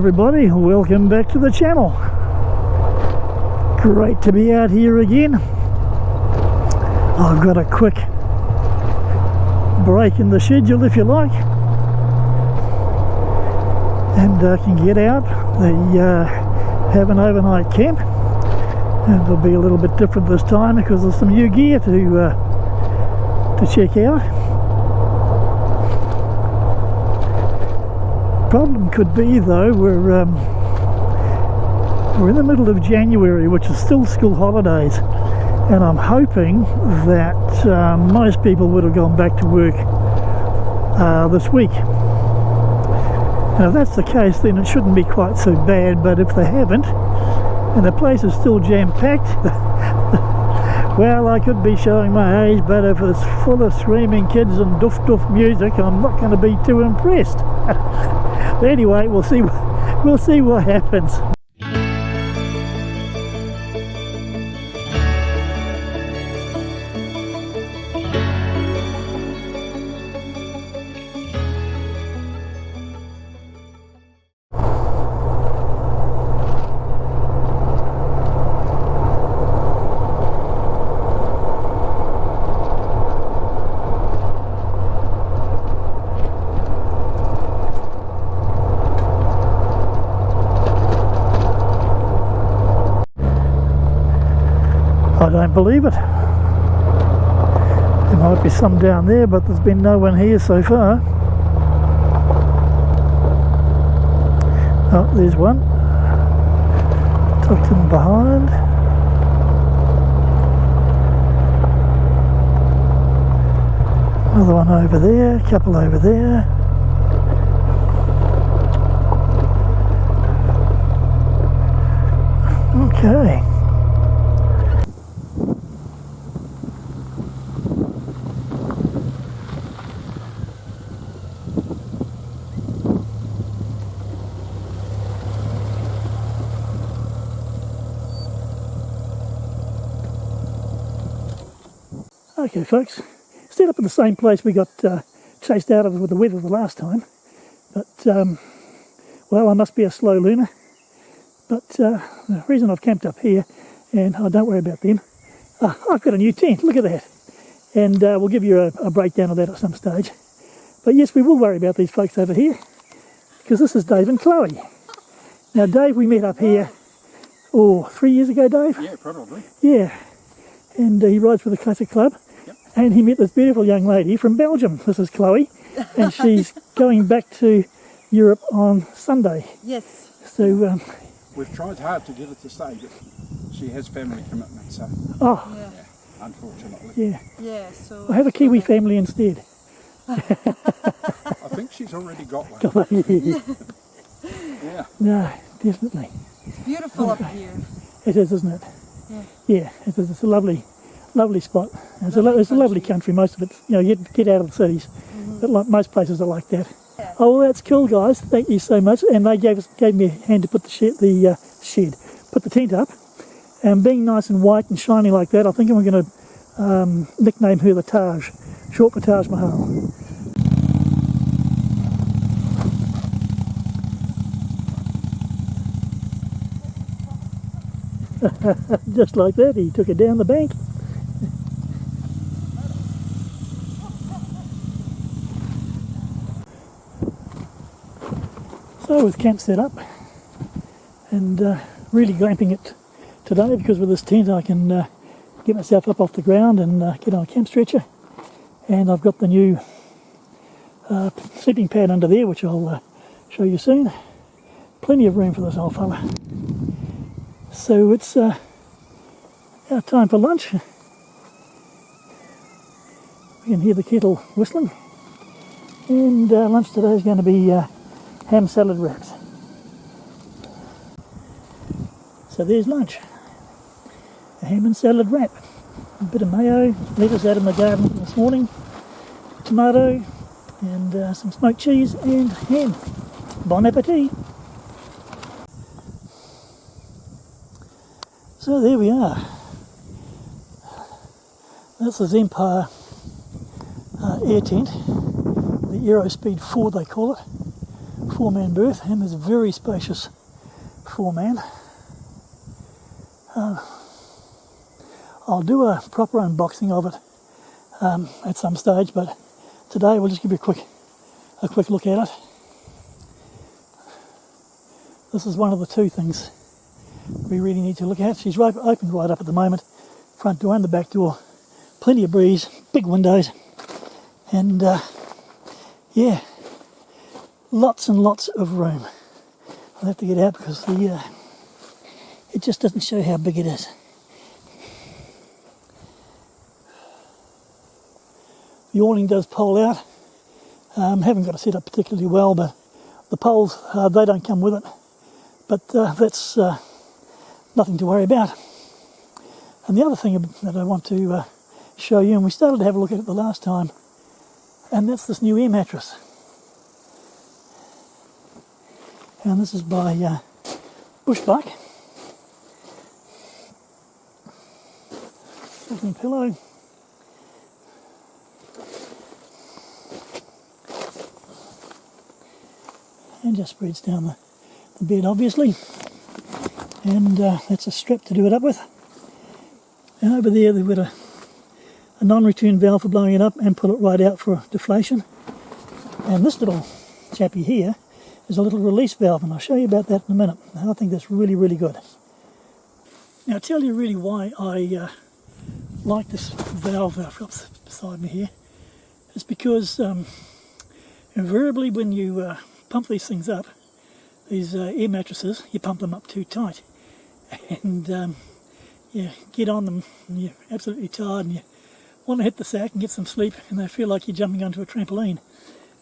everybody, welcome back to the channel. Great to be out here again. I've got a quick break in the schedule, if you like, and can get out. They have an overnight camp, and it'll be a little bit different this time because there's some new gear to check out. Problem could be though, we're in the middle of January, which is still school holidays, and I'm hoping that most people would have gone back to work this week. Now if that's the case, then it shouldn't be quite so bad, but if they haven't and the place is still jam-packed, well, I could be showing my age, but if it's full of screaming kids and doof music, I'm not going to be too impressed. Anyway, we'll see what happens. I don't believe it. There might be some down there, but there's been no one here so far. Oh, there's one. Tucked in behind. Another one over there, a couple over there. Okay. Okay folks, still up at the same place we got chased out of with the weather the last time, but well, I must be a slow learner, but the reason I've camped up here, and don't worry about them, I've got a new tent, look at that, and we'll give you a breakdown of that at some stage. But yes, we will worry about these folks over here, because this is Dave and Chloe. Now Dave, we met up here, 3 years ago, Dave? Yeah, probably. Yeah, and he rides for the Classic Club. And he met this beautiful young lady from Belgium. This is Chloe, and she's going back to Europe on Sunday. Yes. So we've tried hard to get her to stay, but she has family commitments, so yeah, unfortunately. Yeah. Yeah. So I have a Kiwi family instead. I think she's already got one. Yeah. No, definitely. It's beautiful up here. It is, isn't it? Yeah. Yeah, it is. It's a lovely spot. It's a lovely country. Most of it, you get out of the cities, but like most places are like that. Yeah. Oh, well, that's cool, guys. Thank you so much. And they gave me a hand to put put the tent up. And being nice and white and shiny like that, I think I'm going to nickname her the Taj, short for Taj Mahal. Just like that, he took it down the bank. So with camp set up, and really glamping it today, because with this tent I can get myself up off the ground and get on a camp stretcher, and I've got the new sleeping pad under there, which I'll show you soon. Plenty of room for this old fella. So it's our time for lunch. We can hear the kettle whistling, and lunch today is going to be ham salad wraps. So there's lunch. A ham and salad wrap. A bit of mayo, lettuce out in the garden this morning, tomato, and some smoked cheese and ham. Bon appetit! So there we are. That's the Zempire air tent, the Aerospeed 4 they call it, 4-man berth, and there's a very spacious 4-man. I'll do a proper unboxing of it at some stage, but today we'll just give you a quick look at it. This is one of the two things we really need to look at. She's opened right up at the moment, front door and the back door. Plenty of breeze, big windows, and yeah, lots and lots of room. I'll have to get out because it just doesn't show how big it is. The awning does pole out. Haven't got it set up particularly well, but the poles, they don't come with it. But that's nothing to worry about. And the other thing that I want to show you, and we started to have a look at it the last time, and that's this new air mattress. And this is by Bushbuck. Second pillow. And just spreads down the bed, obviously. And that's a strap to do it up with. And over there they've got a non-return valve for blowing it up and pull it right out for deflation. And this little chappy here is a little release valve, and I'll show you about that in a minute. I think that's really, really good. Now I'll tell you really why I like this valve I've got beside me here. It's because invariably when you pump these things up, these air mattresses, you pump them up too tight, and you get on them and you're absolutely tired and you want to hit the sack and get some sleep, and they feel like you're jumping onto a trampoline.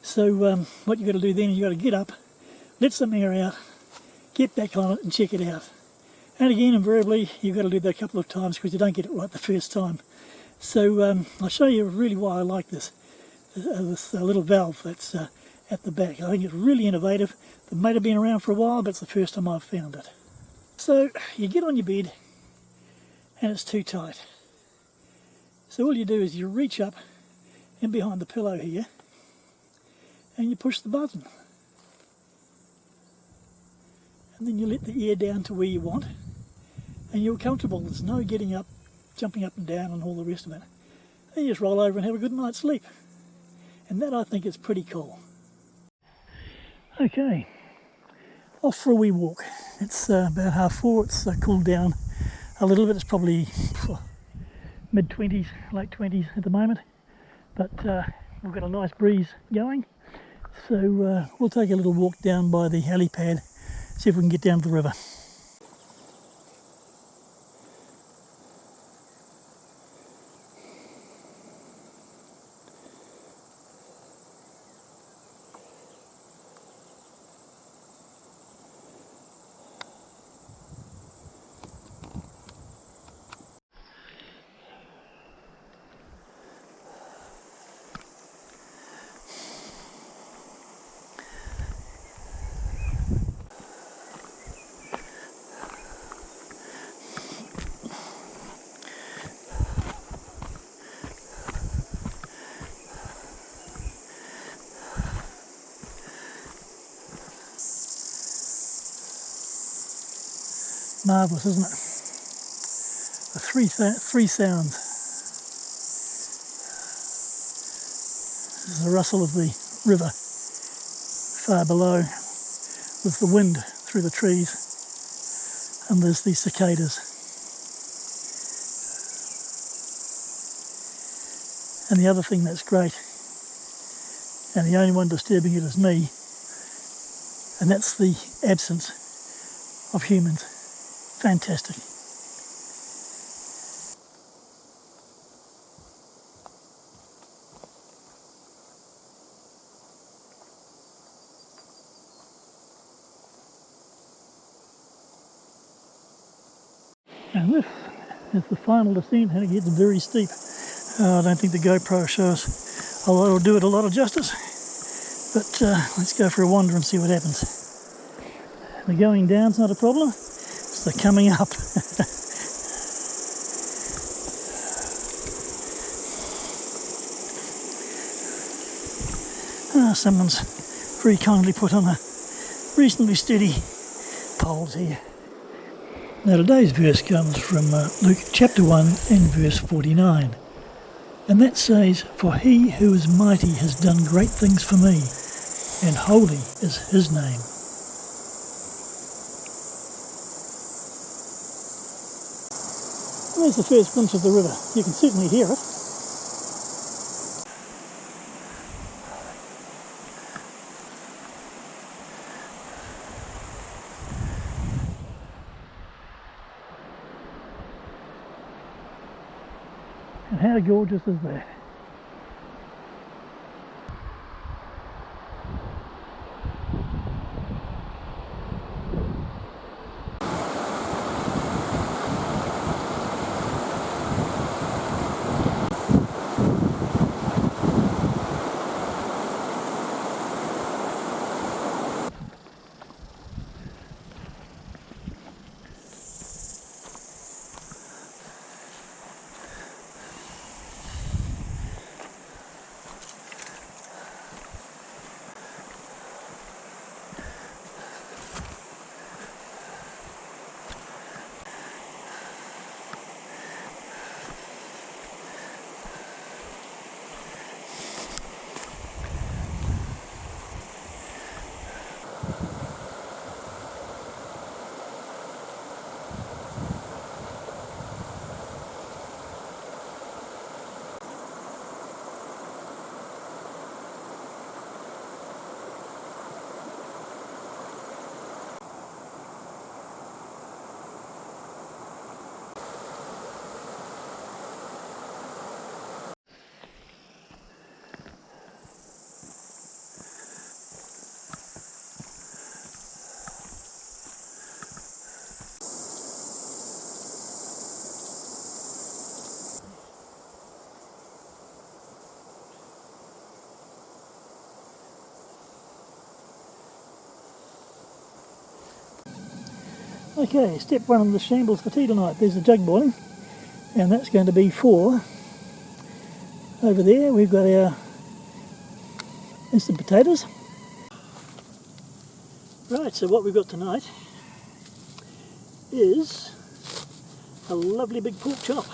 So what you've got to do then is you've got to get up, let some air out, get back on it and check it out. And again, invariably you've got to do that a couple of times because you don't get it right the first time. So I'll show you really why I like this little valve that's at the back. I think it's really innovative. It might have been around for a while, but it's the first time I've found it. So you get on your bed and it's too tight. So all you do is you reach up in behind the pillow here and you push the button. And then you let the air down to where you want and you're comfortable. There's no getting up, jumping up and down and all the rest of it. Then you just roll over and have a good night's sleep. And that I think is pretty cool. Okay, off for a wee walk. It's about 4:30. It's cooled down a little bit. It's probably mid-20s, late 20s at the moment. But we've got a nice breeze going. So we'll take a little walk down by the helipad, see if we can get down to the river. Marvellous, isn't it? The three sounds. This is the rustle of the river far below. There's the wind through the trees, and there's these cicadas. And the other thing that's great, and the only one disturbing it is me, and that's the absence of humans. Fantastic. And this is the final descent, and it gets very steep. I don't think the GoPro shows a lot, will do it a lot of justice, but let's go for a wander and see what happens. The going down's not a problem. So coming up. Someone's very kindly put on a reasonably steady poles here. Now today's verse comes from Luke chapter 1 and verse 49. And that says, "For he who is mighty has done great things for me, and holy is his name." There's the first glimpse of the river. You can certainly hear it. And how gorgeous is that? Okay, step one of the shambles for tea tonight. There's the jug boiling, and that's going to be for, over there we've got our instant potatoes. Right, so what we've got tonight is a lovely big pork chop.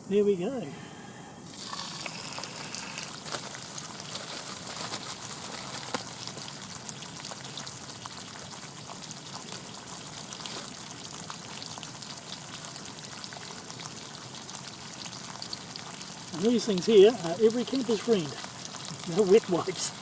There we go. And these things here are every camper's friend. No wet wipes.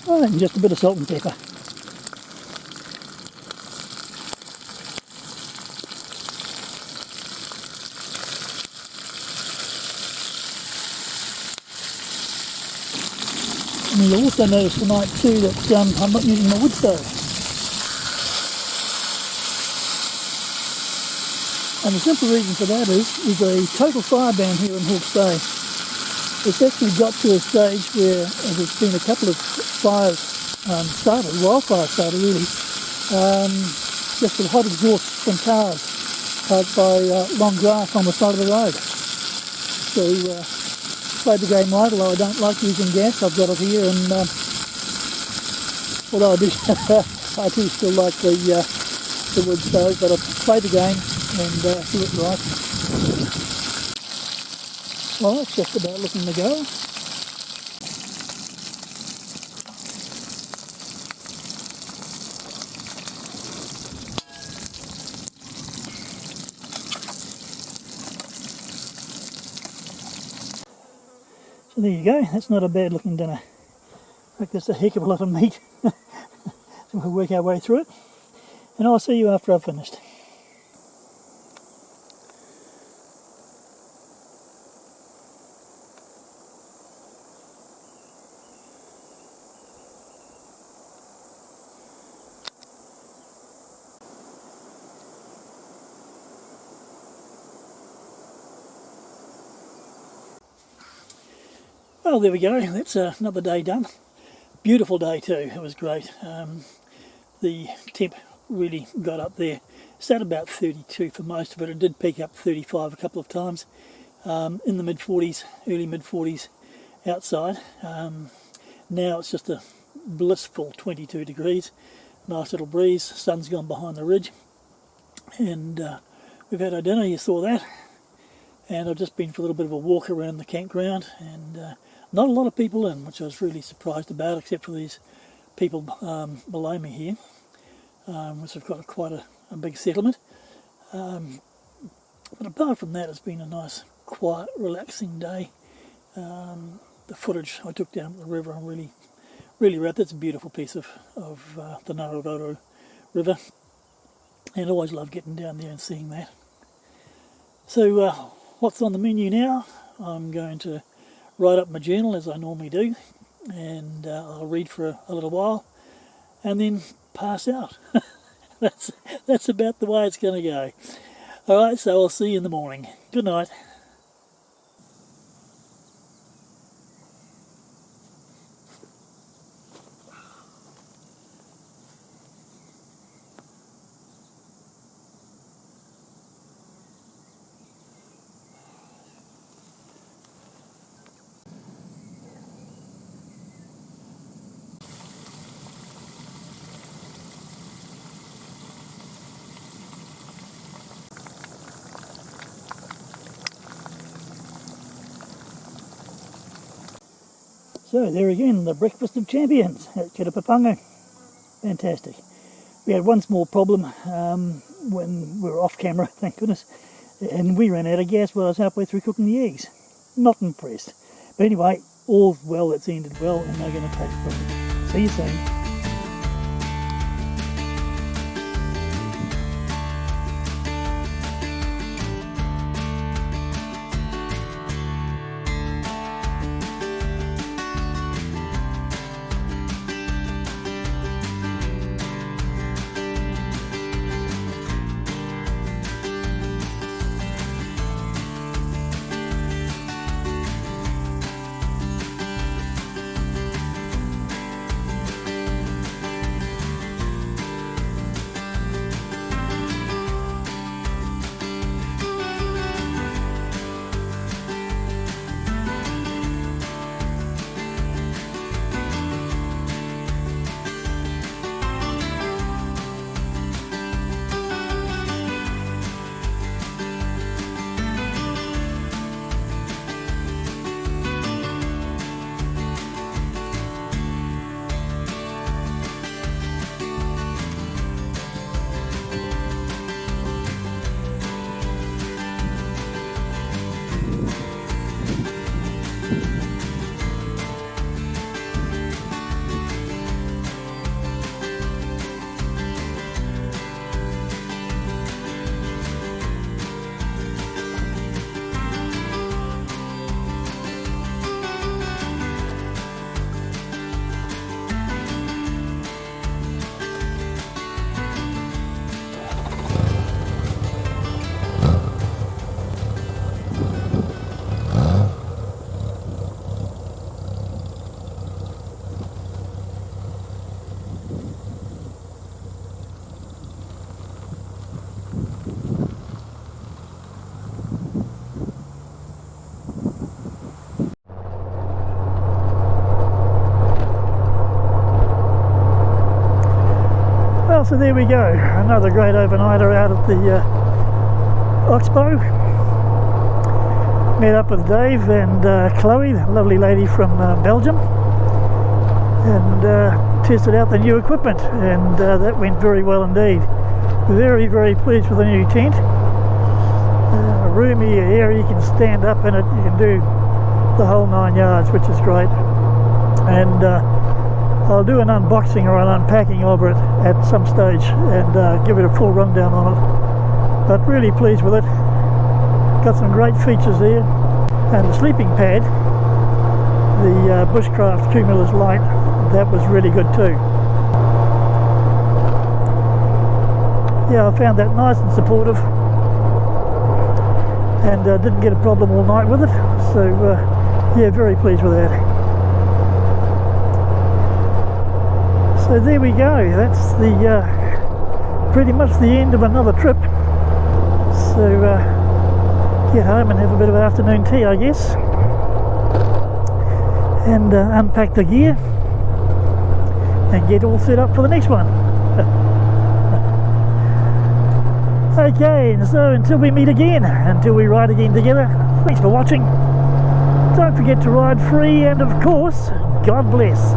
Oh, and just a bit of salt and pepper. And you'll also notice tonight too that I'm not using my wood stove. And the simple reason for that is a total fire ban here in Hawke's Bay. It's actually got to a stage where there's been a couple of fires started, wildfires started really, just with hot exhaust from cars caused by long grass on the side of the road. So played the game right, although I don't like using gas. I've got it here, and although I do, I do still like the wood stove, but I've played the game and do it right. Well, it's just about looking to go. So there you go, that's not a bad looking dinner. Like there's a heck of a lot of meat. So we'll work our way through it. And I'll see you after I've finished. Well, there we go. That's another day done. Beautiful day too. It was great. The temp really got up there. Sat about 32 for most of it. It did peak up 35 a couple of times. In the mid-40s, early mid-40s outside. Now it's just a blissful 22 degrees. Nice little breeze. Sun's gone behind the ridge. And we've had our dinner, you saw that. And I've just been for a little bit of a walk around the campground, and not a lot of people in, which I was really surprised about, except for these people below me here, which have got quite a big settlement. But apart from that, it's been a nice, quiet, relaxing day. The footage I took down at the river, I'm really wrapped. It's a beautiful piece of the Narororo River, and I always love getting down there and seeing that. So what's on the menu now? I'm going to write up my journal as I normally do, and I'll read for a little while and then pass out. That's about the way it's going to go. Alright, so I'll see you in the morning. Good night. So there again, the breakfast of champions at Kirapapango. Fantastic. We had one small problem when we were off camera, thank goodness, and we ran out of gas while I was halfway through cooking the eggs. Not impressed. But anyway, all's well that's ended well, and they're going to taste brilliant. See you soon. So there we go, another great overnighter out at the Oxbow. Met up with Dave and Chloe, the lovely lady from Belgium, and tested out the new equipment, and that went very well indeed. Very, very pleased with the new tent. Roomy area, you can stand up in it, you can do the whole 9 yards, which is great. And I'll do an unboxing or an unpacking of it at some stage and give it a full rundown on it. But really pleased with it. Got some great features there. And the sleeping pad, the Bushbuck Cumulus Lite, that was really good too. Yeah, I found that nice and supportive, and didn't get a problem all night with it. So Yeah, very pleased with that. So there we go. That's the pretty much the end of another trip. So get home and have a bit of afternoon tea, I guess, and unpack the gear and get all set up for the next one. Okay, so until we meet again, until we ride again together, thanks for watching. Don't forget to ride free, and of course, God bless.